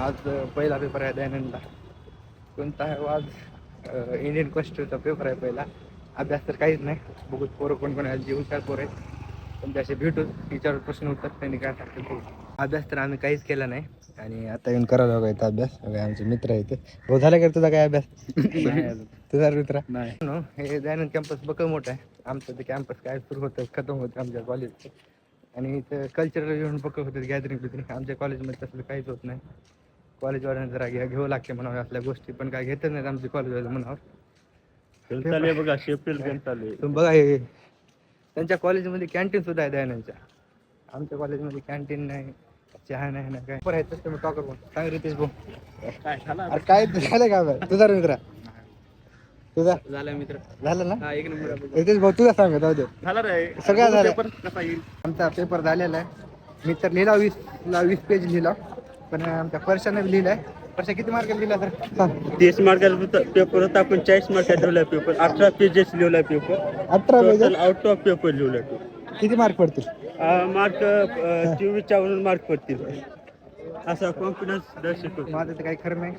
आज पहिला पेपर आहे दयानंदला. कोणता आहे आज? इंडियन कॉन्स्टिट्यूशनचा पेपर आहे पहिला. अभ्यास तर काहीच नाही. बघू पोरं कोण कोण आहे, जे हुशार पोरं आहेत पण त्याचे भेटू विचारून प्रश्न उत्तर त्यांनी काय सांगतील. अभ्यास तर आम्ही काहीच केला नाही आणि आता येऊन करायला बघा अभ्यास. आमचे मित्र आहेत. हो झाला का तुझा काय अभ्यास? तुझा मित्र नाही. हे दयानंद कॅम्पस बघ मोठं आहे. आमचं ते कॅम्पस काय सुरू होतं खतम होतं आमच्या कॉलेजचं. आणि इथं कल्चरल इव्हेंट बघ होतं, गॅदरिंग बिदरिंग. आमच्या कॉलेजमध्ये तसलं काहीच होत नाही. कॉलेजवाल्यांना जरा घेऊ लागते म्हणावं असल्या गोष्टी, पण काय घेतच नाहीत आमच्या कॉलेजवाले म्हणावं. बघा शेपरेल चालू आहे. तुम्ही बघा हे त्यांच्या कॉलेजमध्ये कॅन्टीन सुद्धा आहे दयानंदच्या. आमच्या कॉलेजमध्ये कॅन्टीन नाही, चहा नाही ना काय. आहे तसं तुम्ही टॉकर बोल सांग रितेश भाऊ. अरे काय झालं का बरं? तुझा मित्र तुझा झाला मित्र झालं ना? हा एक नंबर रितेश भाऊ तुझा सांग जाऊ दे. झाला रे सगळं झालं. पेपर कसा येईल? आमचा पेपर झालेला आहे. मी तर लिहिला 20 पेज लिहिला, पण आमच्या पर्शाने लिहिलाय. पर्शा किती मार्क लिहिला तर सांग? 30 मार्काचा पेपर होता, आपण 40 मार्काचा ठेवला पेपर. 18 पेजेस लिहिला paper. 18 page. Out of paper लिहिला किती मार्क पडतील? मार्क 24 वरून मार्क पडतील असा कॉन्फिडन्स दर्शक. माझं तर काही खरं नाही.